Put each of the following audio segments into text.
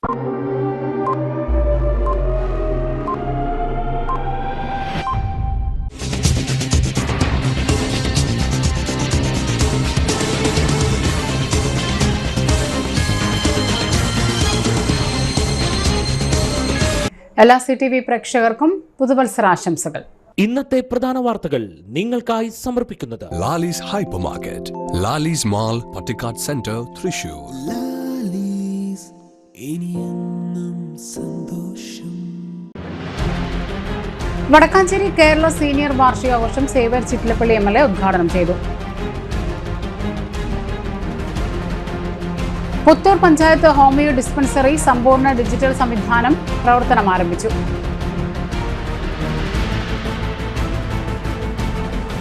എല്ലാ CTV പ്രേക്ഷകർക്കും പുതുവത്സരാശംസകൾ. ഇന്നത്തെ പ്രധാന വാർത്തകൾ നിങ്ങൾക്കായി സമർപ്പിക്കുന്നത് Lalees hyper market, Lalees mall, Pattikkad centre, Thrissur. Vadakkanchery Kerala senior വാർഷികാഘോഷം സേവ്യർ ചിറ്റിലപ്പള്ളി MLA ഉദ്ഘാടനം ചെയ്തു. പുത്തൂർ പഞ്ചായത്ത് ഹോമിയോ ഡിസ്പെൻസറി സമ്പൂർണ്ണ ഡിജിറ്റൽ സംവിധാനം പ്രവർത്തനം ആരംഭിച്ചു.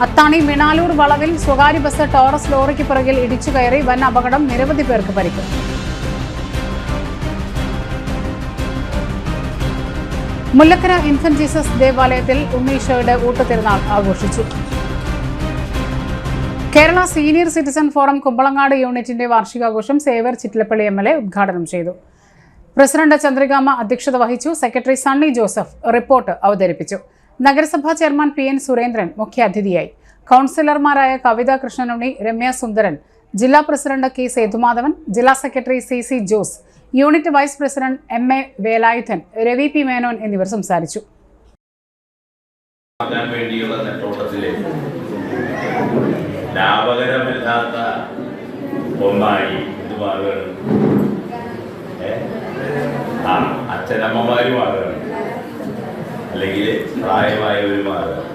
അത്താണി മിണാലൂർ വളവിൽ സ്വകാര്യ ബസ് ടോറസ് ലോറിക്ക് പിറകിൽ ഇടിച്ചു കയറി വൻ അപകടം, നിരവധി പേർക്ക് പരിക്ക്. മുല്ലക്കര ഇൻഫന്റ് ജീസസ് ദേവാലയത്തിൽ ഉണ്ണീശോയുടെ ഊട്ടുതിരുനാൾ ആഘോഷിച്ചു. Kerala senior citizen forum Kumbalangad യൂണിറ്റിന്റെ വാർഷികാഘോഷം സേവ്യർ ചിറ്റിലപ്പള്ളി MLA ഉദ്ഘാടനം ചെയ്തു. പ്രസിഡന്റ് ചന്ദ്രികാമ്മ അധ്യക്ഷത വഹിച്ചു. സെക്രട്ടറി സണ്ണി ജോസഫ് റിപ്പോർട്ട് അവതരിപ്പിച്ചു. നഗരസഭാ ചെയർമാൻ PN സുരേന്ദ്രൻ മുഖ്യാതിഥിയായി. കൗൺസിലർമാരായ കവിത കൃഷ്ണനുണ്ണി, രമ്യ സുന്ദരൻ, ജില്ലാ പ്രസിഡന്റ് K സേതുമാധവൻ, ജില്ലാ secretary CC Jose, unit vice president MA Velayudhan, Ravi P Menon എന്നിവർ സംസാരിച്ചു. ലാഭകരമില്ലാത്ത ഒന്നായി ഇത് മാറുകയാണ്. അച്ഛനമ്മമാര് മാറുകയാണ്, അല്ലെങ്കിൽ പ്രായമായവർ മാറുകയാണ്.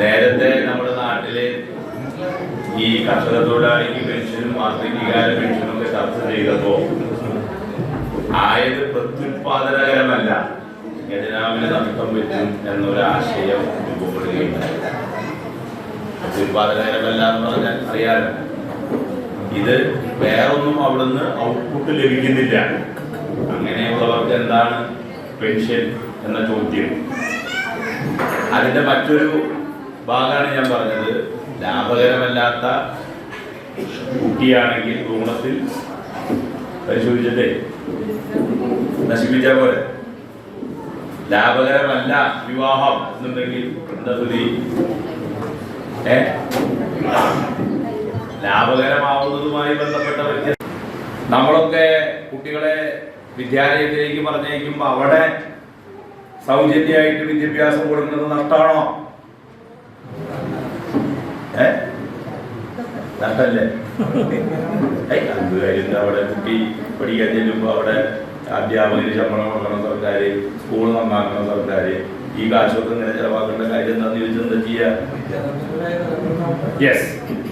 നേരത്തെ നമ്മുടെ നാട്ടില് ഈ കർഷക തൊഴിലാളിക്ക് പെൻഷനും വാർദ്ധക്യകാല പെൻഷനും ഒക്കെ ചർച്ച ചെയ്തപ്പോ ആയത് പ്രത്യുത്പാദനകരമല്ല, ഖജനാവിന് നഷ്ടം പറ്റും എന്നൊരാശയം രൂപപ്പെടുകയുണ്ടായി. ഉത്പാദനകരമല്ല എന്ന് പറഞ്ഞാൽ അറിയാലോ, ഇത് വേറൊന്നും അവിടുന്ന് ഔട്ട്പുട്ട് ലഭിക്കുന്നില്ല. അങ്ങനെയുള്ളവർക്ക് എന്താണ് പെൻഷൻ എന്ന ചോദ്യം. അതിന്റെ മറ്റൊരു ഭാഗമാണ് ഞാൻ പറഞ്ഞത്. ലാഭകരമല്ലാത്ത കുട്ടിയാണെങ്കിൽ ഭ്രൂണത്തിൽ പരിശോധിച്ചിട്ടേ നശിപ്പിച്ച പോലെ, ലാഭകരമല്ല വിവാഹം എന്നുണ്ടെങ്കിൽ എന്താ സ്ഥിതി? ലാഭകരമാവുന്നതുമായി ബന്ധപ്പെട്ട വ്യത്യാസം. നമ്മളൊക്കെ കുട്ടികളെ വിദ്യാലയത്തിലേക്ക് പറഞ്ഞയക്കുമ്പോൾ അവിടെ സൗജന്യമായിട്ട് വിദ്യാഭ്യാസം കൊടുക്കുന്നത് നഷ്ടമാണോ? നഷ്ടല്ലേ? എന്ത് കാര്യം? അവിടെ കുട്ടി പഠിക്കാൻ ചെല്ലുമ്പോൾ അവിടെ അധ്യാപകന് ശമ്പളം കൊടുക്കണം സർക്കാർ, സ്കൂൾ നന്നാക്കണം സർക്കാർ. ഈ കാശൊക്കെ ഇങ്ങനെ ചെലവാക്കേണ്ട കാര്യം എന്താണെന്ന് ചോദിച്ചാൽ എന്താ ചെയ്യുക? യെസ്.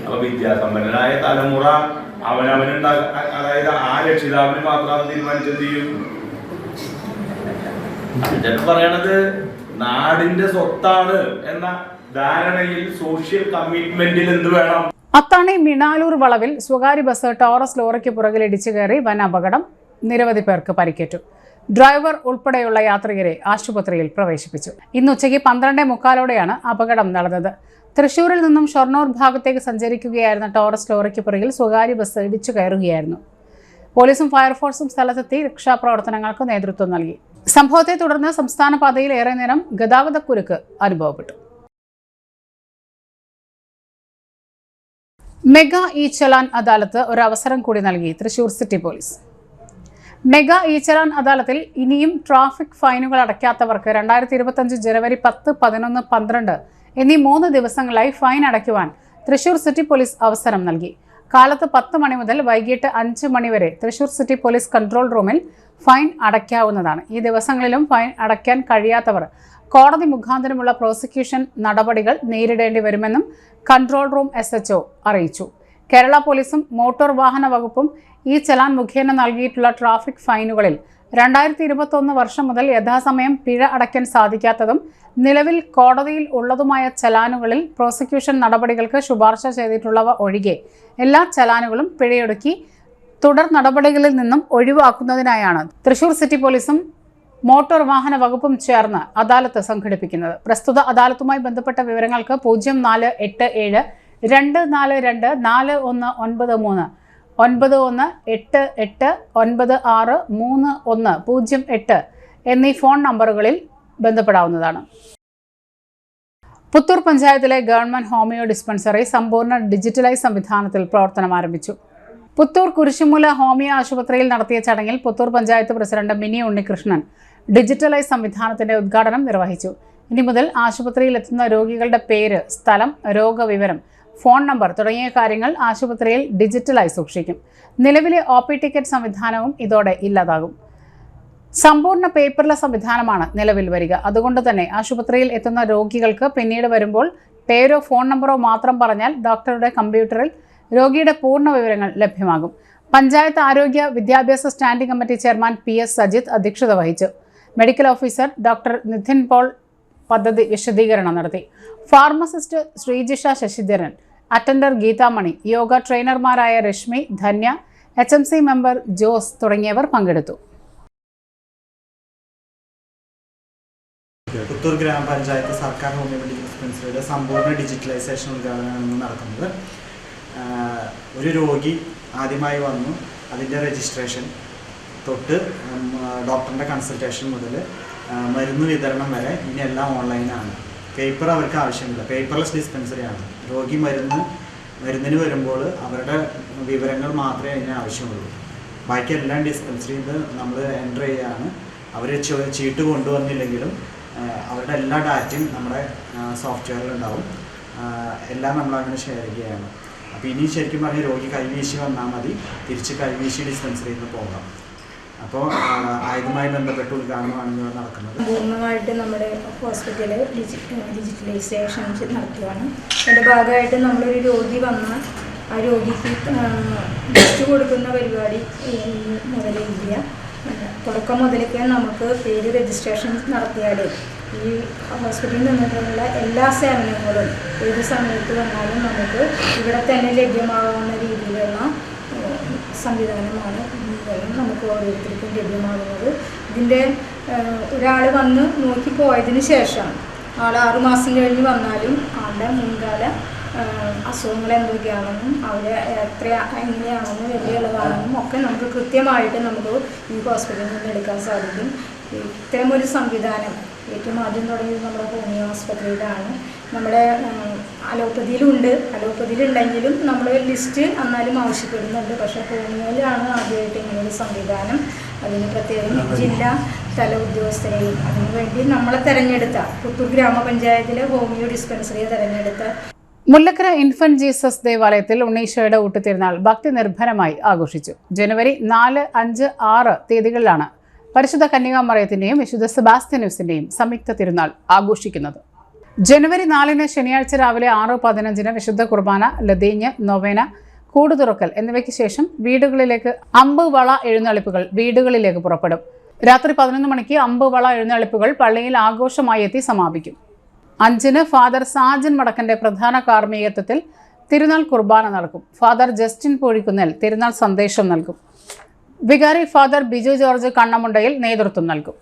അപ്പൊ വിദ്യാസമ്പന്നനായ തലമുറ അതായത് ആ രക്ഷിതാവിന് മാത്രം തീരുമാനിച്ചെന്ത് ചെയ്യും? പറയണത് നാടിന്റെ സ്വത്താണ് എന്ന ധാരണയിൽ സോഷ്യൽ കമ്മിറ്റ്മെന്റിൽ എന്ത് വേണം? അത്താണി മിണാലൂർ വളവിൽ സ്വകാര്യ ബസ് ടോറസ് ലോറിക്ക് പുറകിൽ ഇടിച്ചു കയറി വൻ അപകടം, നിരവധി പേർക്ക് പരിക്കേറ്റു. ഡ്രൈവർ ഉൾപ്പെടെയുള്ള യാത്രികരെ ആശുപത്രിയിൽ പ്രവേശിപ്പിച്ചു. ഇന്ന് ഉച്ചയ്ക്ക് 12:45 അപകടം നടന്നത്. തൃശൂരിൽ നിന്നും ഷൊർണൂർ ഭാഗത്തേക്ക് സഞ്ചരിക്കുകയായിരുന്ന ടോറസ് ലോറിക്ക് പുറകിൽ സ്വകാര്യ ബസ് ഇടിച്ചു കയറുകയായിരുന്നു. പോലീസും ഫയർഫോഴ്സും സ്ഥലത്തെത്തി രക്ഷാപ്രവർത്തനങ്ങൾക്ക് നേതൃത്വം നൽകി. സംഭവത്തെ തുടർന്ന് സംസ്ഥാന പാതയിൽ ഏറെ നേരം ഗതാഗതക്കുരുക്ക് അനുഭവപ്പെട്ടു. മെഗാ ചലാൻ അദാലത്ത് ഒരു അവസരം കൂടി നൽകി Thrissur city police. Mega challan അദാലത്തിൽ ഇനിയും ട്രാഫിക് ഫൈനുകൾ അടയ്ക്കാത്തവർക്ക് 2025 ജനുവരി 10, 11, 12 എന്നീ 3 ദിവസങ്ങളായി ഫൈൻ അടയ്ക്കുവാൻ തൃശൂർ സിറ്റി പോലീസ് അവസരം നൽകി. കാലത്ത് 10 മണി മുതൽ വൈകിട്ട് 5 മണി വരെ തൃശൂർ സിറ്റി പോലീസ് കൺട്രോൾ റൂമിൽ ഫൈൻ അടയ്ക്കാവുന്നതാണ്. ഈ ദിവസങ്ങളിലും ഫൈൻ അടയ്ക്കാൻ കഴിയാത്തവർ കോടതി മുഖാന്തരമുള്ള പ്രോസിക്യൂഷൻ നടപടികൾ നേരിടേണ്ടി വരുമെന്നും കൺട്രോൾ റൂം SHO അറിയിച്ചു. കേരള പോലീസും മോട്ടോർ വാഹന വകുപ്പും ഈ ചലാൻ മുഖേന നൽകിയിട്ടുള്ള ട്രാഫിക് ഫൈനുകളിൽ 2021 വർഷം മുതൽ യഥാസമയം പിഴ അടയ്ക്കാൻ സാധിക്കാത്തതും നിലവിൽ കോടതിയിൽ ഉള്ളതുമായ ചലാനുകളിൽ പ്രോസിക്യൂഷൻ നടപടികൾക്ക് ശുപാർശ ചെയ്തിട്ടുള്ളവ ഒഴികെ എല്ലാ ചലാനുകളും പിഴയൊടുക്കി തുടർ നടപടികളിൽ നിന്നും ഒഴിവാക്കുന്നതിനായാണ് തൃശൂർ സിറ്റി പോലീസും മോട്ടോർ വാഹന വകുപ്പും ചേർന്ന് അദാലത്ത് സംഘടിപ്പിക്കുന്നത്. പ്രസ്തുത അദാലത്തുമായി ബന്ധപ്പെട്ട വിവരങ്ങൾക്ക് 0487 242 4193 9188963108 എന്നീ ഫോൺ നമ്പറുകളിൽ ബന്ധപ്പെടാവുന്നതാണ്. പുത്തൂർ പഞ്ചായത്തിലെ ഗവൺമെന്റ് ഹോമിയോ ഡിസ്പെൻസറി സമ്പൂർണ്ണ ഡിജിറ്റലൈസ് സംവിധാനത്തിൽ പ്രവർത്തനം ആരംഭിച്ചു. പുത്തൂർ കുരിശുമൂല ഹോമിയോ ആശുപത്രിയിൽ നടത്തിയ ചടങ്ങിൽ Puthur panchayat president mini Unnikrishnan digitalise സംവിധാനത്തിന്റെ ഉദ്ഘാടനം നിർവഹിച്ചു. ഇനി മുതൽ ആശുപത്രിയിൽ എത്തുന്ന രോഗികളുടെ പേര്, സ്ഥലം, രോഗവിവരം, ഫോൺ നമ്പർ തുടങ്ങിയ കാര്യങ്ങൾ ആശുപത്രിയിൽ ഡിജിറ്റലായി സൂക്ഷിക്കും. നിലവിലെ OP ടിക്കറ്റ് സംവിധാനവും ഇതോടെ ഇല്ലാതാകും. സമ്പൂർണ്ണ പേപ്പർലെസ് സംവിധാനമാണ് നിലവിൽ വരിക. അതുകൊണ്ട് തന്നെ ആശുപത്രിയിൽ എത്തുന്ന രോഗികൾക്ക് പിന്നീട് വരുമ്പോൾ പേരോ ഫോൺ നമ്പറോ മാത്രം പറഞ്ഞാൽ ഡോക്ടറുടെ കമ്പ്യൂട്ടറിൽ രോഗിയുടെ പൂർണ്ണ വിവരങ്ങൾ ലഭ്യമാകും. പഞ്ചായത്ത് ആരോഗ്യ വിദ്യാഭ്യാസ standing committee chairman PS Sajith അധ്യക്ഷത വഹിച്ചു. Medical officer doctor Nithin Paul പദ്ധതി വിശദീകരണം നടത്തി. Pharmacist Sreejisha Sasidharan, attender Geethamani, yoga ട്രെയിനർമാരായ രശ്മി, ധന്യ, HMC മെമ്പർ ജോസ് തുടങ്ങിയവർ പങ്കെടുത്തു. പുത്തൂർ ഗ്രാമപഞ്ചായത്ത് സർക്കാർ ഹോമിയോ മെഡിക്കൽ ഡിസ്പെൻസറിയുടെ സമ്പൂർണ്ണ ഡിജിറ്റലൈസേഷൻ ഉദ്ഘാടനമാണ് നടക്കുന്നത്. ഒരു രോഗി ആദ്യമായി വന്നു, അതിൻ്റെ രജിസ്ട്രേഷൻ തൊട്ട് ഡോക്ടറിൻ്റെ കൺസൾട്ടേഷൻ മുതൽ മരുന്ന് വിതരണം വരെ ഇനി എല്ലാം ഓൺലൈനാണ്. പേപ്പർ അവർക്ക് ആവശ്യമില്ല. പേപ്പർലെസ് ഡിസ്പെൻസറിയാണ്. രോഗി മരുന്നിന് വരുമ്പോൾ അവരുടെ വിവരങ്ങൾ മാത്രമേ അതിന് ആവശ്യമുള്ളൂ. ബാക്കി എല്ലാം ഡിസ്പെൻസറിയിൽ നമ്മൾ എൻ്റർ ചെയ്യുകയാണ്. അവർ ചീട്ട് കൊണ്ടുവന്നില്ലെങ്കിലും അവരുടെ എല്ലാ ഡാറ്റയും നമ്മുടെ സോഫ്റ്റ്വെയറിലുണ്ടാവും. എല്ലാം നമ്മളങ്ങനെ ഷെയർ ചെയ്യുകയാണ്. അപ്പോൾ ഇനി ശരിക്കും പറഞ്ഞാൽ രോഗി കൈവീശി വന്നാൽ മതി, തിരിച്ച് കൈവീശി ഡിസ്പെൻസറിയിൽ നിന്ന് പോകാം. അപ്പോൾ ആയുധമായി ബന്ധപ്പെട്ട് ഉദ്ഘാടനമാണ് നടക്കുന്നത്. പൂർണ്ണമായിട്ട് നമ്മുടെ ഹോസ്പിറ്റലിൽ ഡിജിറ്റലൈസേഷൻ നടത്തുകയാണ്. അതിൻ്റെ ഭാഗമായിട്ട് നമ്മളൊരു രോഗി വന്നാൽ ആ രോഗിക്ക് ലിസ്റ്റ് കൊടുക്കുന്ന പരിപാടി മുതലില്ല. തുടക്കം മുതലൊക്കെ നമുക്ക് പേര് രജിസ്ട്രേഷൻ നടത്തിയാൽ ഈ ഹോസ്പിറ്റലിൽ നിന്നിട്ടുള്ള എല്ലാ സേവനങ്ങളും ഏത് സമയത്ത് വന്നാലും നമുക്ക് ഇവിടെ തന്നെ ലഭ്യമാകുന്ന രീതിയിലുള്ള സംവിധാനമാണ് നമുക്ക് ഓരോരുത്തർക്കും ലഭ്യമാകുന്നത്. ഇതിൻ്റെ ഒരാൾ വന്ന് നോക്കി പോയതിന് ശേഷം ആൾ 6 മാസം കഴിഞ്ഞ് വന്നാലും ആളുടെ മുൻകാല അസുഖങ്ങൾ എന്തൊക്കെയാണെന്നും അവരെ എങ്ങനെയാണെന്നും വലിയ ഇളവാണെന്നും ഒക്കെ നമുക്ക് കൃത്യമായിട്ട് നമുക്ക് ഈ ഹോസ്പിറ്റലിൽ നിന്ന് എടുക്കാൻ സാധിക്കും. ഇത്തരമൊരു സംവിധാനം ഏറ്റവും ആദ്യം തുടങ്ങിയത് നമ്മുടെ ഹോമിയോ ആസ്പത്രിയിലാണ്. നമ്മുടെ അലോപ്പതിയിലുണ്ടെങ്കിലും നമ്മൾ ലിസ്റ്റ് എന്നാലും ആവശ്യപ്പെടുന്നുണ്ട്. പക്ഷേ ഹോമിയോയിലാണ് ആദ്യമായിട്ട് ഇങ്ങനൊരു സംവിധാനം. അതിന് പ്രത്യേകം ജില്ലാ തല ഉദ്യോഗസ്ഥരെയും അതിനുവേണ്ടി നമ്മളെ തിരഞ്ഞെടുത്ത പുത്തൂർ ഗ്രാമപഞ്ചായത്തിലെ ഹോമിയോ ഡിസ്പെൻസറിയെ തിരഞ്ഞെടുത്ത മുല്ലക്കര ഇൻഫന്റ് ജീസസ് ദേവാലയത്തിൽ ഉണ്ണീശോയുടെ ഊട്ടുതിരുനാൾ ഭക്തി നിർഭരമായി ആഘോഷിച്ചു. ജനുവരി 4, 5, 6 തീയതികളിലാണ് പരിശുദ്ധ കന്യകാമറിയത്തിന്റെയും വിശുദ്ധ സെബാസ്ത്യാനോസിന്റെയും സംയുക്ത തിരുനാൾ ആഘോഷിക്കുന്നത്. ജനുവരി 4 ശനിയാഴ്ച രാവിലെ 6:15 വിശുദ്ധ കുർബാന, ലതീഞ്ഞ്, നൊവേന, കൂടുതുറക്കൽ എന്നിവയ്ക്ക് ശേഷം വീടുകളിലേക്ക് അമ്പുവള എഴുന്നള്ളിപ്പുകൾ വീടുകളിലേക്ക് പുറപ്പെടും. രാത്രി 11 മണിക്ക് അമ്പുവള എഴുന്നള്ളിപ്പുകൾ പള്ളിയിൽ ആഘോഷമായി എത്തി സമാപിക്കും. 5 ഫാദർ സാജൻ മടക്കന്റെ പ്രധാന കാർമ്മികത്വത്തിൽ തിരുനാൾ കുർബാന നടക്കും. ഫാദർ ജസ്റ്റിൻ പൂഴിക്കുന്നേൽ തിരുനാൾ സന്ദേശം നൽകും. വികാരി ഫാദർ ബിജു ജോർജ് കണ്ണമുണ്ടയിൽ നേതൃത്വം നൽകും.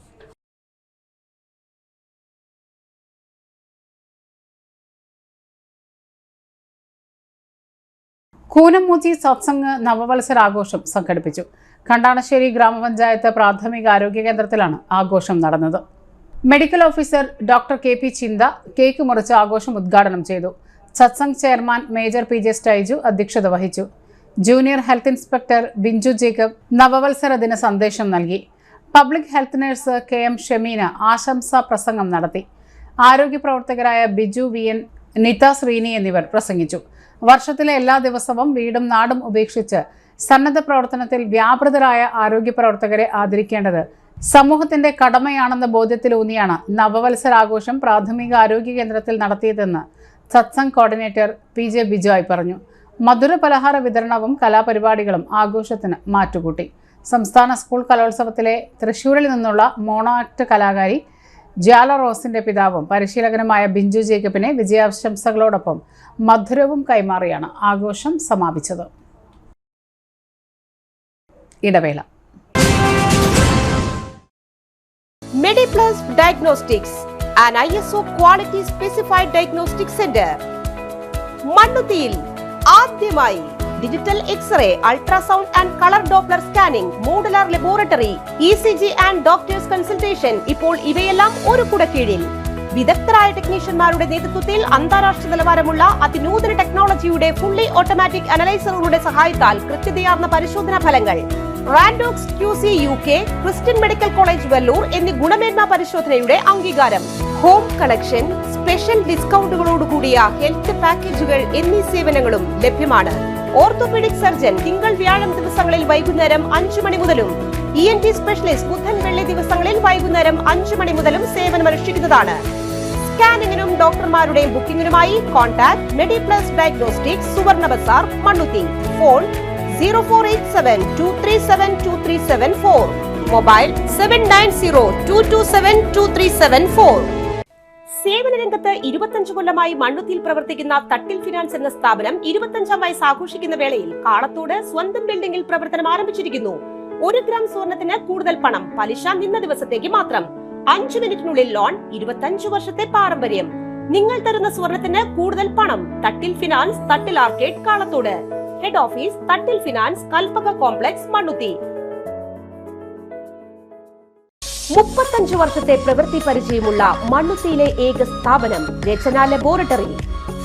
കൂനംമൂച്ചി സത്സംഗ് നവവത്സരാഘോഷം സംഘടിപ്പിച്ചു. കണ്ടാണശ്ശേരി ഗ്രാമപഞ്ചായത്ത് പ്രാഥമിക ആരോഗ്യ കേന്ദ്രത്തിലാണ് ആഘോഷം നടന്നത്. Medical officer doctor KP Chintha cake മുറിച്ച് ആഘോഷം ഉദ്ഘാടനം ചെയ്തു. Satsang chairman major PJ Styju അധ്യക്ഷത വഹിച്ചു. Junior health inspector Binju Jacob നവവത്സര ദിന സന്ദേശം നൽകി. Public health nurse KM Shameena ആശംസാ പ്രസംഗം നടത്തി. ആരോഗ്യ പ്രവർത്തകരായ ബിജു VN, നിത ശ്രീനി എന്നിവർ പ്രസംഗിച്ചു. വർഷത്തിലെ എല്ലാ ദിവസവും വീടും നാടും ഉപേക്ഷിച്ച് സന്നദ്ധ പ്രവർത്തനത്തിൽ വ്യാപൃതരായ ആരോഗ്യ പ്രവർത്തകരെ ആദരിക്കേണ്ടത് സമൂഹത്തിന്റെ കടമയാണെന്ന ബോധ്യത്തിലൂന്നിയാണ് നവവത്സരാഘോഷം പ്രാഥമിക ആരോഗ്യ കേന്ദ്രത്തിൽ നടത്തിയതെന്ന് സത്സംഗ് കോർഡിനേറ്റർ PJ ബിജോയ് പറഞ്ഞു. മധുര പലഹാര വിതരണവും കലാപരിപാടികളും ആഘോഷത്തിന് മാറ്റുകൂട്ടി. സംസ്ഥാന സ്കൂൾ കലോത്സവത്തിലെ തൃശ്ശൂരിൽ നിന്നുള്ള മോണോ ആക്ട് കലാകാരി ജ്യാല റോസിന്റെ പിതാവും പരിശീലകനുമായ ബിഞ്ചു ജേക്കബിനെ വിജയാശംസകളോടൊപ്പം മധുരവും കൈമാറിയാണ് ആഘോഷം സമാപിച്ചത്. ഇടവേള. Mediplus Diagnostics, an ISO quality specified diagnostic center. മണ്ണുത്തിയിൽ ആദ്യമായി digital X-ray, ultrasound and color Doppler scanning, modular laboratory, ECG and doctors consultation. ഇപ്പോൾ ഇവയെല്ലാം ഒരു കുടക്കീഴിൽ വിദഗ്ധരായ ടെക്നീഷ്യന്മാരുടെ നേതൃത്വത്തിൽ അന്താരാഷ്ട്ര നിലവാരമുള്ള അതിനൂതന ടെക്നോളജിയുടെ ഫുള്ളി ഓട്ടോമാറ്റിക് അനലൈസറുകളുടെ സഹായത്താൽ കൃത്യതയാർന്ന പരിശോധനാ ഫലങ്ങൾ. റാൻഡോക്സ് QC UK, Christian medical college Vellore എന്നീ ഗുണമേന്മ പരിശോധനയുടെ അംഗീകാരം. ഹോം കളക്ഷൻ, സ്പെഷ്യൽ ഡിസ്കൗണ്ടുകളോടുകൂടിയ ഹെൽത്ത് പാക്കേജുകൾ എന്നീ സേവനങ്ങളും ലഭ്യമാണ്. ഓർത്തോപീഡിക് സർജൻ തിങ്കൾ വ്യാഴം ദിവസങ്ങളിൽ വൈകുന്നേരം 5 മണി മുതലും ENT സ്പെഷ്യലിസ്റ്റ് ബുധൻ വെള്ളി ദിവസങ്ങളിൽ വൈകുന്നേരം 5 മണി മുതലും സേവനമനുഷ്ഠിക്കുന്നതാണ്. സ്കാനിങ്ങിനും ഡോക്ടർമാരുടെ ബുക്കിംഗിനുമായി കോൺടാക്ട് മെഡിപ്ലസ് ഡയഗ്നോസ്റ്റിക്സ്, സുവർണ ബസാർ, മണ്ണുത്തി. Phone 0487237237 mobile 7902272374. സേവന രംഗത്ത് 25 കൊല്ലമായി മണ്ണുത്തിയിൽ പ്രവർത്തിക്കുന്ന തട്ടിൽ ഫിനാൻസ് എന്ന സ്ഥാപനം 25ാം വയസ്സ് ആഘോഷിക്കുന്ന വേളയിൽ കാളത്തോട് സ്വന്തം ബിൽഡിംഗിൽ പ്രവർത്തനം ആരംഭിച്ചിരിക്കുന്നു. 1 ഗ്രാം സ്വർണത്തിന് കൂടുതൽ പണം, പലിശ നിന്ന ദിവസത്തേക്ക് മാത്രം. 5 മിനിറ്റിനുള്ളിൽ ലോൺ, 25 വർഷത്തെ പാരമ്പര്യം. നിങ്ങൾ തരുന്ന സ്വർണത്തിന് കൂടുതൽ പണം. Thattil finance, Thattil arcade, Kalathode. Head office Thattil finance, Kalpaka complex, Mannuthy. 35 വർഷത്തെ പ്രവൃത്തി പരിചയമുള്ള മണ്ണുത്തിയിലെ ഏക സ്ഥാപനം Rachana laboratory.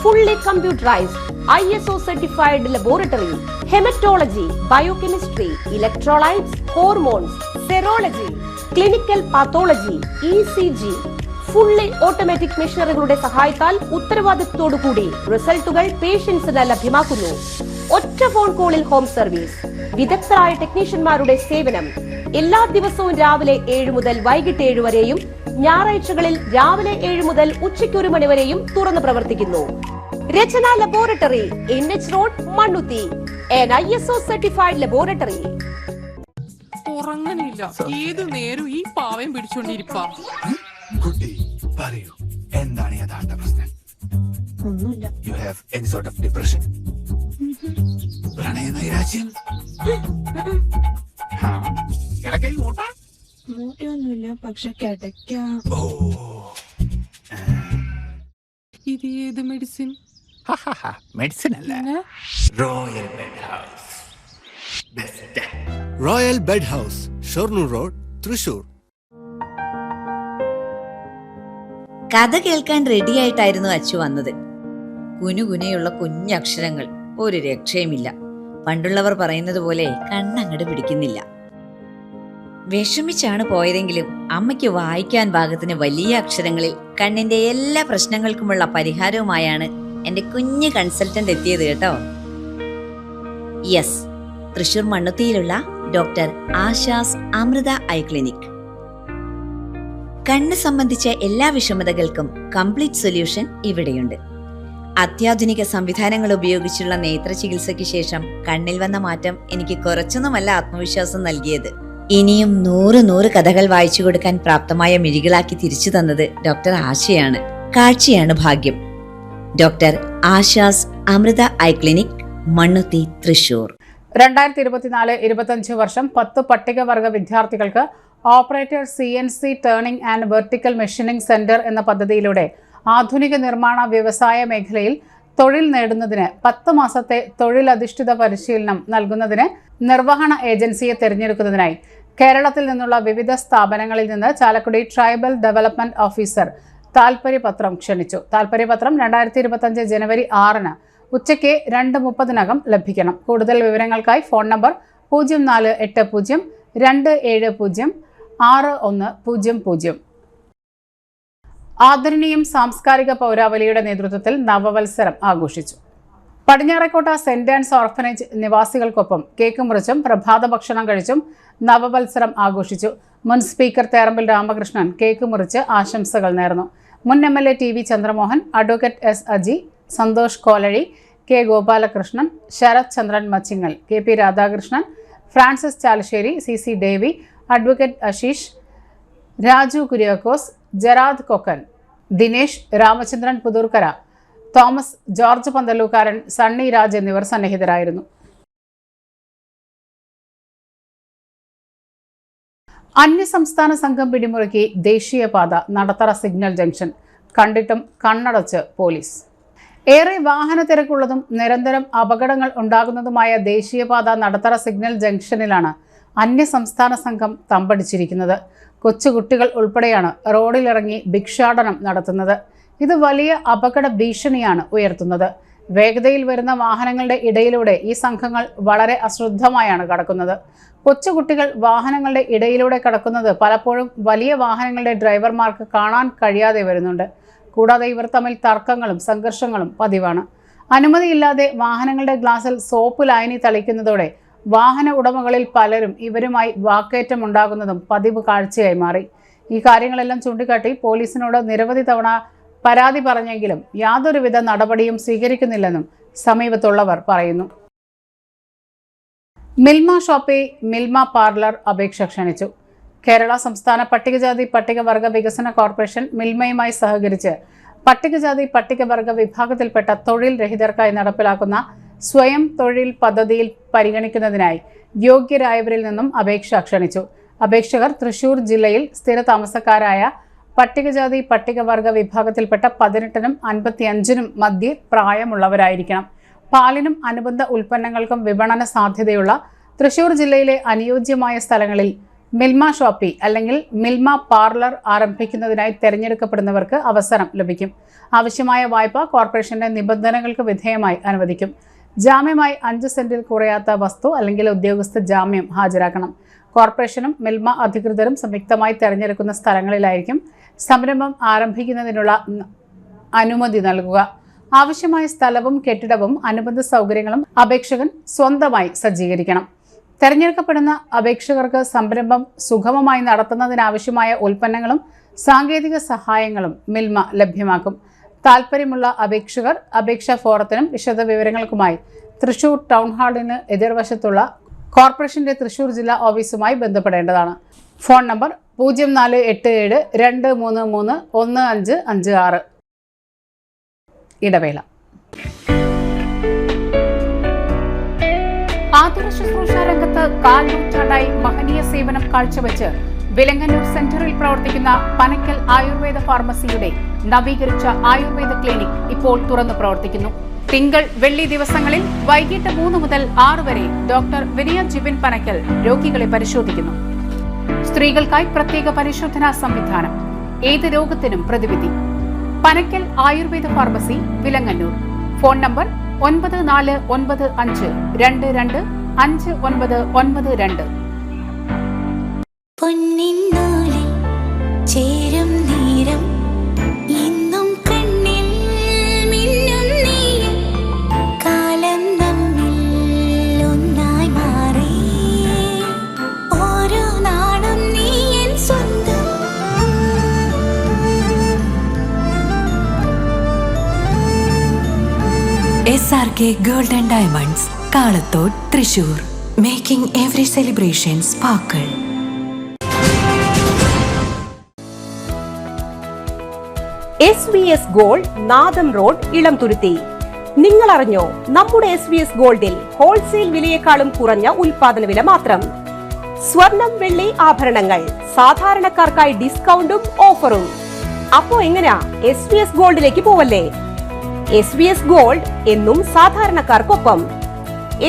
Fully computerised, ISO certified laboratory. Haematology, biochemistry, electrolytes, hormones, serology, clinical pathology, ECG. Fully automatic മെഷീനറികളുടെ സഹായത്താൽ ഉത്തരവാദിത്വത്തോടുകൂടി റിസൾട്ടുകൾ പേഷ്യൻസിന് ലഭ്യമാക്കുന്നു. ഒറ്റ ഫോൺ കോളിൽ ഹോം സർവീസ്. വിദഗ്ധരായ ടെക്നീഷ്യന്മാരുടെ സേവനം. എല്ലാ ദിവസവും രാവിലെ 7 മുതൽ വൈകിട്ട് 7 വരെയും ഞായറാഴ്ചകളിൽ രാവിലെ 7 മുതൽ ഉച്ചയ്ക്ക് 1 മണി വരെയും തുറന്നു പ്രവർത്തിക്കുന്നു. Rachana laboratory, NH road, Mannuthy. ISO certified laboratory. ഉറങ്ങണില്ല, ഏതു നേരം ഈ പാവം പിടിച്ചോണ്ടിരിപ്പാ. കുട്ടി പറയൂ, എന്താണ് യഥാർത്ഥ പ്രശ്നം? ഒന്നുമില്ല. You have any sort of depression? പ്രണയ നൈരാശ്യം? മൂട്ടയൊന്നുമില്ല, പക്ഷെ കിടക്കാം. ഇത് ഏത് മെഡിസിൻ? മെഡിസിൻ അല്ല, royal bed house. Best royal bed house, Shoranur road, Thrissur. കഥ കേൾക്കാൻ റെഡിയായിട്ടായിരുന്നു അച്ചു വന്നത്. കുനുകുനയുള്ള കുഞ്ഞക്ഷരങ്ങൾ, ഒരു രക്ഷയുമില്ല. പണ്ടുള്ളവർ പറയുന്നത് പോലെ കണ്ണങ്ങട് പിടിക്കുന്നില്ല. വിഷമിച്ചാണ് പോയതെങ്കിലും അമ്മയ്ക്ക് വായിക്കാൻ പാകത്തിന് വലിയ അക്ഷരങ്ങളിൽ കണ്ണിന്റെ എല്ലാ പ്രശ്നങ്ങൾക്കുമുള്ള പരിഹാരവുമായാണ് എന്റെ കുഞ്ഞ് കൺസൾട്ടന്റ് എത്തിയത് കേട്ടോ. യെസ്, തൃശൂർ മണ്ണുത്തിയിലുള്ള doctor Asha's Amrita eye clinic. കണ്ണ് സംബന്ധിച്ച എല്ലാ വിഷമതകൾക്കും കംപ്ലീറ്റ് സൊല്യൂഷൻ ഇവിടെയുണ്ട്. അത്യാധുനിക സംവിധാനങ്ങൾ ഉപയോഗിച്ചുള്ള നേത്ര ചികിത്സയ്ക്ക് ശേഷം കണ്ണിൽ വന്ന മാറ്റം എനിക്ക് കുറച്ചൊന്നുമല്ല ആത്മവിശ്വാസം നൽകിയത്. ഇനിയും 100 കഥകൾ വായിച്ചു കൊടുക്കാൻ പ്രാപ്തമായ മിഴികളാക്കി തിരിച്ചു തന്നത് ഡോക്ടർ ആശയാണ്. കാഴ്ചയാണ് ഭാഗ്യം. Doctor Asha's Amrita eye clinic, Mannuthy, Thrissur. 2024-25 വർഷം 10 പട്ടികവർഗ വിദ്യാർത്ഥികൾക്ക് operator CNC turning and vertical machining centre എന്ന പദ്ധതിയിലൂടെ ആധുനിക നിർമ്മാണ വ്യവസായ മേഖലയിൽ തൊഴിൽ നേടുന്നതിന് 10 മാസത്തെ തൊഴിലധിഷ്ഠിത പരിശീലനം നൽകുന്നതിന് നിർവഹണ ഏജൻസിയെ തിരഞ്ഞെടുക്കുന്നതിനായി കേരളത്തിൽ നിന്നുള്ള വിവിധ സ്ഥാപനങ്ങളിൽ നിന്ന് ചാലക്കുടി ട്രൈബൽ ഡെവലപ്മെന്റ് ഓഫീസർ താൽപര്യപത്രം ക്ഷണിച്ചു. താൽപര്യപത്രം 2025 ജനുവരി 6 ഉച്ചയ്ക്ക് 2:30 ലഭിക്കണം. കൂടുതൽ വിവരങ്ങൾക്കായി ഫോൺ നമ്പർ 0480-270-6100. ആദരണീയം സാംസ്കാരിക പൗരാവലിയുടെ നേതൃത്വത്തിൽ നവവത്സരം ആഘോഷിച്ചു. Padinjarekotta saint Ans orphanage നിവാസികൾക്കൊപ്പം cake മുറിച്ചും പ്രഭാത ഭക്ഷണം കഴിച്ചും നവവത്സരം ആഘോഷിച്ചു. മുൻ സ്പീക്കർ തേറമ്പിൽ രാമകൃഷ്ണൻ കേക്ക് മുറിച്ച് ആശംസകൾ നേർന്നു. മുൻ MLA TV Chandramohan, advocate S Aji, Santhosh Kolazhy, K Gopalakrishnan, Sarath Chandran Machingal, KP Radhakrishnan, Francis Chalissery, CC Davy, advocate Ashish, Raju Kuriakose, Jarad Kokkan, Dinesh, Ramachandran Puthoorkara, Thomas, George Panthalookkaran, Sunny Raj എന്നിവർ സന്നിഹിതരായിരുന്നു. അന്യസംസ്ഥാന സംഘം പിടിമുറുക്കി ദേശീയപാത നടത്തറ സിഗ്നൽ ജംഗ്ഷൻ. കണ്ടിട്ടും കണ്ണടച്ച് പോലീസ്. ഏറെ വാഹന തിരക്കുള്ളതും നിരന്തരം അപകടങ്ങൾ ഉണ്ടാകുന്നതുമായ ദേശീയപാത നടത്തറ സിഗ്നൽ ജംഗ്ഷനിലാണ് അന്യസംസ്ഥാന സംഘം തമ്പടിച്ചിരിക്കുന്നത്. കൊച്ചുകുട്ടികൾ ഉൾപ്പെടെയാണ് റോഡിലിറങ്ങി ഭിക്ഷാടനം നടത്തുന്നത്. ഇത് വലിയ അപകട ഭീഷണിയാണ് ഉയർത്തുന്നത്. വേഗതയിൽ വരുന്ന വാഹനങ്ങളുടെ ഇടയിലൂടെ ഈ സംഘങ്ങൾ വളരെ അശ്രദ്ധമായാണ് കടക്കുന്നത്. കൊച്ചുകുട്ടികൾ വാഹനങ്ങളുടെ ഇടയിലൂടെ കടക്കുന്നത് പലപ്പോഴും വലിയ വാഹനങ്ങളുടെ ഡ്രൈവർമാർക്ക് കാണാൻ കഴിയാതെ വരുന്നുണ്ട്. കൂടാതെ ഇവർ തമ്മിൽ തർക്കങ്ങളും സംഘർഷങ്ങളും പതിവാണ്. അനുമതിയില്ലാതെ വാഹനങ്ങളുടെ ഗ്ലാസിൽ സോപ്പ് ലായനി തളിക്കുന്നതോടെ വാഹന ഉടമകളിൽ പലരും ഇവരുമായി വാക്കേറ്റം ഉണ്ടാകുന്നതും പതിവ് കാഴ്ചയായി മാറി. ഈ കാര്യങ്ങളെല്ലാം ചൂണ്ടിക്കാട്ടി പോലീസിനോട് നിരവധി തവണ പരാതി പറഞ്ഞെങ്കിലും യാതൊരുവിധ നടപടിയും സ്വീകരിക്കുന്നില്ലെന്നും സമീപത്തുള്ളവർ പറയുന്നു. മിൽമ ഷോപ്പി മിൽമ പാർലർ അപേക്ഷ ക്ഷണിച്ചു. കേരള സംസ്ഥാന പട്ടികജാതി പട്ടികവർഗ വികസന കോർപ്പറേഷൻ മിൽമയുമായി സഹകരിച്ച് പട്ടികജാതി പട്ടികവർഗ വിഭാഗത്തിൽപ്പെട്ട തൊഴിൽ രഹിതർക്കായി നടപ്പിലാക്കുന്ന സ്വയം തൊഴിൽ പദ്ധതിയിൽ പരിഗണിക്കുന്നതിനായി യോഗ്യരായവരിൽ നിന്നും അപേക്ഷ ക്ഷണിച്ചു. അപേക്ഷകർ തൃശൂർ ജില്ലയിൽ സ്ഥിര താമസക്കാരായ പട്ടികജാതി പട്ടികവർഗ വിഭാഗത്തിൽപ്പെട്ട 18നും 55നും മധ്യ പ്രായമുള്ളവരായിരിക്കണം. പാലിനും അനുബന്ധ ഉൽപ്പന്നങ്ങൾക്കും വിപണന സാധ്യതയുള്ള തൃശൂർ ജില്ലയിലെ അനുയോജ്യമായ സ്ഥലങ്ങളിൽ മിൽമ ഷോപ്പി അല്ലെങ്കിൽ മിൽമ പാർലർ ആരംഭിക്കുന്നതിനായി തിരഞ്ഞെടുക്കപ്പെടുന്നവർക്ക് അവസരം ലഭിക്കും. ആവശ്യമായ വായ്പ കോർപ്പറേഷന്റെ നിബന്ധനകൾക്ക് വിധേയമായി അനുവദിക്കും. ജാമ്യമായി 5 സെന്റിൽ കുറയാത്ത വസ്തു അല്ലെങ്കിൽ ഉദ്യോഗസ്ഥ ജാമ്യം ഹാജരാക്കണം. കോർപ്പറേഷനും മിൽമ അധികൃതരും സംയുക്തമായി തിരഞ്ഞെടുക്കുന്ന സ്ഥലങ്ങളിലായിരിക്കും സംരംഭം ആരംഭിക്കുന്നതിനുള്ള അനുമതി നൽകുക. ആവശ്യമായ സ്ഥലവും കെട്ടിടവും അനുബന്ധ സൗകര്യങ്ങളും അപേക്ഷകൻ സ്വന്തമായി സജ്ജീകരിക്കണം. തെരഞ്ഞെടുക്കപ്പെടുന്ന അപേക്ഷകർക്ക് സംരംഭം സുഗമമായി നടത്തുന്നതിനാവശ്യമായ ഉൽപ്പന്നങ്ങളും സാങ്കേതിക സഹായങ്ങളും മിൽമ ലഭ്യമാക്കും. താൽപ്പര്യമുള്ള അപേക്ഷകർ അപേക്ഷാ ഫോറത്തിനും വിശദവിവരങ്ങൾക്കുമായി തൃശൂർ ടൗൺ ഹാളിന് എതിർവശത്തുള്ള കോർപ്പറേഷന്റെ തൃശൂർ ജില്ലാ ഓഫീസുമായി ബന്ധപ്പെടേണ്ടതാണ്. Phone number 0487 233 1556. ഇടവേള. ആതുര ശുശ്രൂഷ രംഗത്ത് 4 നൂറ്റാണ്ടായി മഹനീയ സേവനം കാഴ്ചവെച്ച് വിലങ്ങന്നൂർ സെന്ററിൽ പ്രവർത്തിക്കുന്ന പനക്കൽ ആയുർവേദ ഫാർമസിയുടെ നവീകരിച്ച ആയുർവേദ ക്ലിനിക് ഇപ്പോൾ തുറന്നു പ്രവർത്തിക്കുന്നു. തിങ്കൾ വെള്ളി ദിവസങ്ങളിൽ വൈകിട്ട് 3 മുതൽ 6 വരെ ഡോക്ടർ വിനയ ജിബിൻ പനക്കൽ രോഗികളെ പരിശോധിക്കുന്നു. സ്ത്രീകൾക്കായി പ്രത്യേക പരിശോധനാ സംവിധാനം. ഏത് രോഗത്തിനും പ്രതിവിധി. Panakkal Ayurveda pharmacy, Vilangannur. Phone number 9495 22 5992. പൊന്നിന്നൂലിൽ ചേരും നീരം ഇന്നും കണ്ണിൽ മിന്നും നീയും കാലം നമ്മിൽ ഒന്നായി മാറി ഓരോ നാടും നീ എൻ സ്വന്തം. SRK Gold and Diamonds, Kalathode, Thrissur. Making every celebration sparkle. SVS gold, നാദം റോഡ്, ഇളംതുരുത്തി. നിങ്ങൾ അറിഞ്ഞോ, നമ്മുടെ SVS ഗോൾഡിൽ ഹോൾസെയിൽ വിലയേക്കാളും കുറഞ്ഞ ഉൽപാദന വില മാത്രം. സ്വർണം, വെള്ളി ആഭരണങ്ങൾ സാധാരണക്കാർക്കായി ഡിസ്കൗണ്ടും ഓഫറും. അപ്പോ എങ്ങനെയാ SVS ഗോൾഡിലേക്ക് പോവല്ലേ? SVS ഗോൾഡ് എന്നും സാധാരണക്കാർക്കൊപ്പം.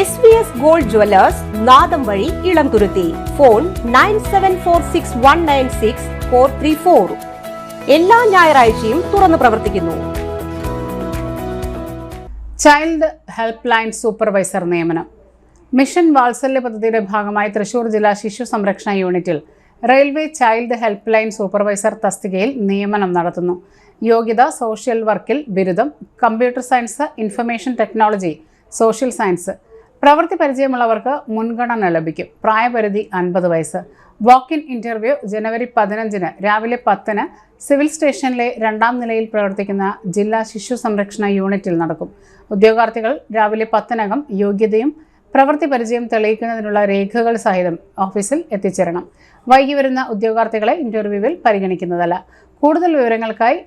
SVS ഗോൾഡ് ജ്വല്ലേഴ്സ്, നാദം വഴി, ഇളംതുരുത്തി. ഫോൺ 9746196434. എല്ലാ ഞായറാഴ്ചയും തുറന്നു പ്രവർത്തിക്കുന്നു. ചൈൽഡ് ഹെൽപ്പ് ലൈൻ സൂപ്പർവൈസർ നിയമനം. മിഷൻ വാത്സല്യ പദ്ധതിയുടെ ഭാഗമായി തൃശൂർ ജില്ലാ ശിശു സംരക്ഷണ യൂണിറ്റിൽ railway child help line supervisor തസ്തികയിൽ നിയമനം നടത്തുന്നു. യോഗ്യത സോഷ്യൽ വർക്കിൽ ബിരുദം, computer science, information technology, social science. പ്രവൃത്തി പരിചയമുള്ളവർക്ക് മുൻഗണന ലഭിക്കും. പ്രായപരിധി 50 വയസ്സ്. വാക്ക് ഇൻ ഇന്റർവ്യൂ ജനുവരി 15 രാവിലെ 10 സിവിൽ സ്റ്റേഷനിലെ 2ാം നിലയിൽ പ്രവർത്തിക്കുന്ന ജില്ലാ ശിശു സംരക്ഷണ യൂണിറ്റിൽ നടക്കും. ഉദ്യോഗാർത്ഥികൾ രാവിലെ 10 യോഗ്യതയും പ്രവൃത്തി പരിചയം തെളിയിക്കുന്നതിനുള്ള രേഖകൾ സഹിതം ഓഫീസിൽ എത്തിച്ചേരണം. വൈകി വരുന്ന ഉദ്യോഗാർത്ഥികളെ ഇന്റർവ്യൂവിൽ പരിഗണിക്കുന്നതല്ല. കൂടുതൽ വിവരങ്ങൾക്കായി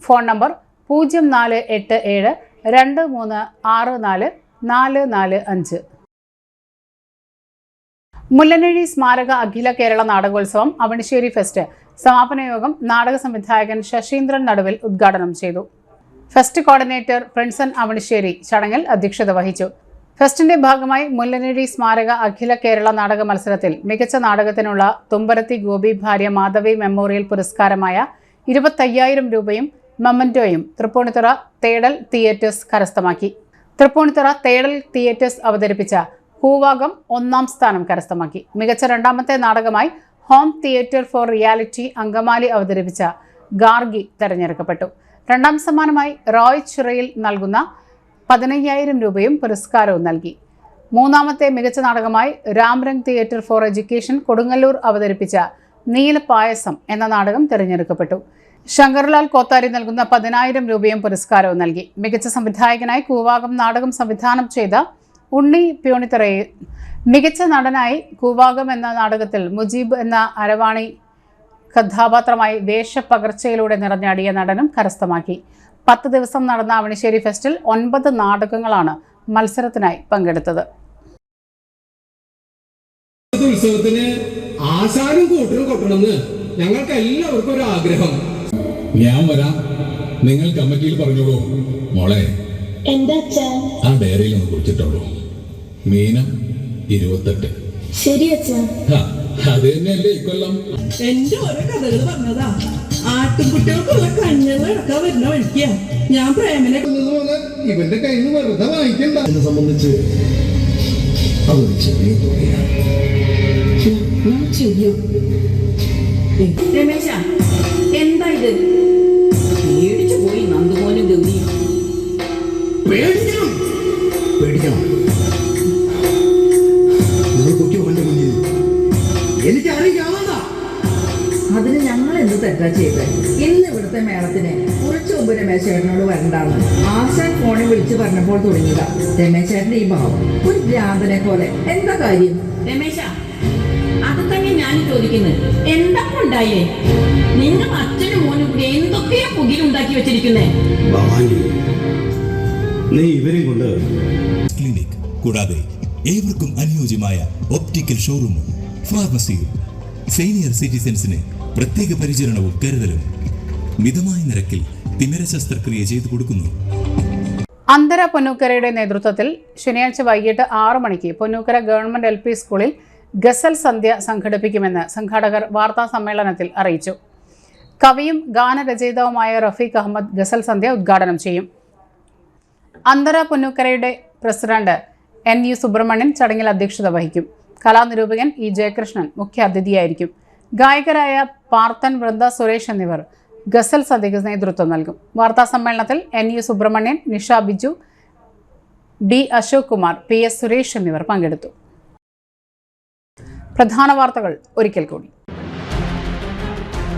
ഫോൺ നമ്പർ 0487 2364 445. മുല്ലനഴി സ്മാരക അഖില കേരള നാടകോത്സവം അവണിശ്ശേരി ഫെസ്റ്റ് സമാപന യോഗം നാടക സംവിധായകൻ ശശീന്ദ്രൻ നടുവിൽ ഉദ്ഘാടനം ചെയ്തു. ഫെസ്റ്റ് കോർഡിനേറ്റർ പ്രിൻസൻ അവണിശ്ശേരി ചടങ്ങിൽ അധ്യക്ഷത വഹിച്ചു. ഫെസ്റ്റിന്റെ ഭാഗമായി മുല്ലനേഴി സ്മാരക അഖില കേരള നാടക മത്സരത്തിൽ മികച്ച നാടകത്തിനുള്ള തുമ്പരത്തി ഗോപി ഭാര്യ മാധവി മെമ്മോറിയൽ പുരസ്കാരമായ 25,000 രൂപയും മൊമന്റോയും തൃപ്പൂണിത്തുറ തേടൽ തിയേറ്റേഴ്സ് കരസ്ഥമാക്കി. തൃപ്പൂണിത്തുറ തേടൽ തിയേറ്റേഴ്സ് അവതരിപ്പിച്ച കൂവാകം 1ാം സ്ഥാനം കരസ്ഥമാക്കി. മികച്ച രണ്ടാമത്തെ നാടകമായി home theatre for reality Angamaly അവതരിപ്പിച്ച ഗാർഗി തെരഞ്ഞെടുക്കപ്പെട്ടു. 2ാം സമ്മാനമായി റോയ് ചിറയിൽ നൽകുന്ന 15,000 രൂപയും പുരസ്കാരവും നൽകി. 3ാമത്തെ മികച്ച നാടകമായി രാംരംഗ് തിയേറ്റർ ഫോർ എഡ്യൂക്കേഷൻ കൊടുങ്ങല്ലൂർ അവതരിപ്പിച്ച നീലപായസം എന്ന നാടകം തിരഞ്ഞെടുക്കപ്പെട്ടു. ശങ്കർലാൽ കോത്താരി നൽകുന്ന 10,000 രൂപയും പുരസ്കാരവും നൽകി. മികച്ച സംവിധായകനായി കൂവാകം നാടകം സംവിധാനം ചെയ്ത ഉണ്ണി പ്യൂണിത്തറയെ, മികച്ച നടനായി കൂവാകം എന്ന നാടകത്തിൽ മുജീബ് എന്ന അരവാണി കഥാപാത്രമായി വേഷപ്പകർച്ചയിലൂടെ നിറഞ്ഞാടിയ നടനും കരസ്ഥമാക്കി. 10 ദിവസം നടന്ന അവണിശ്ശേരി ഫെസ്റ്റിൽ 9 നാടകങ്ങളാണ് മത്സരത്തിനായി പങ്കെടുത്തത്. ഉത്സവത്തിന് ആശാനും കൂട്ടരും കൊട്ടണമെന്ന് ഞങ്ങൾക്ക് എല്ലാവർക്കും ഒരു ആഗ്രഹം. ഞാൻ വരാം, നിങ്ങൾ കമ്മിറ്റിയിൽ പറഞ്ഞോളൂ. മോളെ, എന്താ ആ ഡയറിയിൽ ഒന്ന് കുറിച്ചിട്ടോളൂ. മീനം 28. ശരി അച്ഛാ. അത് തന്നെയല്ലേ ഇക്കൊല്ലം. എന്റെ ഓരോ കഥകൾ പറഞ്ഞതാ. ആട്ടുംകുട്ടികൾക്കുള്ള കഞ്ഞങ്ങൾ ഇറക്കാൻ വരുന്ന വഴിക്കാ ഞാൻ പ്രേമനെ ഇവന്റെ കയ്യിൽ നിന്ന് വെറുതെ വാങ്ങിക്കണ്ട. എന്നെ സംബന്ധിച്ച് അതൊരു ചെറിയ തുകയാണ്. രമേശ, എന്താ ഇത്? പേടിച്ചു പോയി നന്ദുമോനും ഗൗരിയും. പേടിക്കണം, പേടിക്കണം. നിങ്ങൾ കുട്ടി കൊണ്ട് മുന്നിൽ എനിക്കറിയാവുന്ന അതിന് ഞങ്ങൾ എന്ത് തെറ്റാ ചെയ്തത്? ഇന്ന് ഇവിടുത്തെ മേളത്തിന് കുറച്ചു മുമ്പ് രമേശേട്ടനോട് വരണ്ടാന്ന് ആശാൻ ഫോണിൽ വിളിച്ച് പറഞ്ഞപ്പോൾ തുടങ്ങിയതാ രമേശേട്ടന്റെ ഈ ഭാവം. ഒരു ഭ്രാന്തനെ പോലെ. എന്താ കാര്യം രമേശ? അത് തന്നെ ഞാൻ ചോദിക്കുന്നത്. എന്താ ഉണ്ടായേ? നിങ്ങൾ അച്ഛനും മോനും കൂടി എന്തൊക്കെയാ പുകിലുണ്ടാക്കി വെച്ചിരിക്കുന്നേ? നീ ഇവരെ കൊണ്ട് ക്ലിനിക് കൂടാതെ ഏവർക്കും അനുയോജ്യമായ ഒപ്റ്റിക്കൽ ഷോറൂമും ഫാർമസിയും സീനിയർ സിറ്റിസൺസിന് പ്രത്യേക പരിചരണവും കരുതലും മിതമായ നിരക്കിൽ തിമിര ശസ്ത്രക്രിയ ചെയ്തു കൊടുക്കുന്നു. അന്തര പൊന്നൂക്കരയുടെ നേതൃത്വത്തിൽ ശനിയാഴ്ച വൈകിട്ട് 6 മണിക്ക് പൊന്നൂക്കര ഗവൺമെന്റ് LP സ്കൂളിൽ ഗസൽ സന്ധ്യ സംഘടിപ്പിക്കുമെന്ന് സംഘാടകർ വാർത്താ സമ്മേളനത്തിൽ അറിയിച്ചു. കവിയും ഗാനരചയിതാവുമായ റഫീഖ് അഹമ്മദ് ഗസൽ സന്ധ്യ ഉദ്ഘാടനം ചെയ്യും. അന്തര പൊന്നൂക്കരയുടെ പ്രസിഡന്റ് NU സുബ്രഹ്മണ്യൻ ചടങ്ങിൽ അധ്യക്ഷത വഹിക്കും. കലാനിരൂപകൻ E ജയകൃഷ്ണൻ മുഖ്യ അതിഥിയായിരിക്കും. ഗായകരായ പാർത്ഥൻ, വൃന്ദ, സുരേഷ് എന്നിവർ ഗസൽ സന്ധ്യയ്ക്ക് നേതൃത്വം നൽകും. വാർത്താ സമ്മേളനത്തിൽ NU Subramanian, Nisha Biju, D Ashok Kumar, PS Suresh എന്നിവർ പങ്കെടുത്തു. പ്രധാന വാർത്തകൾ ഒരിക്കൽ കൂടി.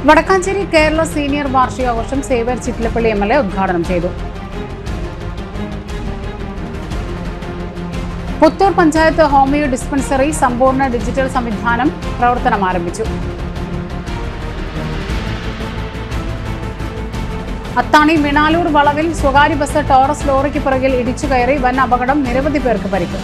വടക്കാഞ്ചേരി കേരള സീനിയർ വാർഷികാഘോഷം സേവ്യർ ചിറ്റിലപ്പള്ളി MLA ഉദ്ഘാടനം ചെയ്തു. പുത്തൂർ പഞ്ചായത്ത് ഹോമിയോ ഡിസ്പെൻസറി സമ്പൂർണ്ണ ഡിജിറ്റൽ സംവിധാനം പ്രവർത്തനം ആരംഭിച്ചു. അത്താണി മിണാലൂർ വളവിൽ സ്വകാര്യ ബസ് ടോറസ് ലോറിക്ക് പിറകിൽ ഇടിച്ചു കയറി വൻ അപകടം, നിരവധി പേർക്ക് പരിക്ക്.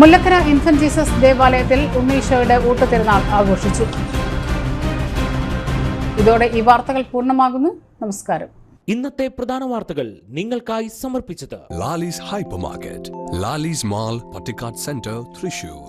മുല്ലക്കര ഇൻഫന്റ് ജീസസ് ദേവാലയത്തിൽ ഉണ്ണീശോയുടെ ഊട്ടുതിരുനാൾ ആഘോഷിച്ചു. ഇതോടെ ഈ വാർത്തകൾ പൂർണ്ണമാകുന്നു. നമസ്കാരം. ഇന്നത്തെ പ്രധാന വാർത്തകൾ നിങ്ങൾക്കായി സമർപ്പിച്ചത് Lalees hyper market, Lalees mall, Pattikkad centre, Thrissur.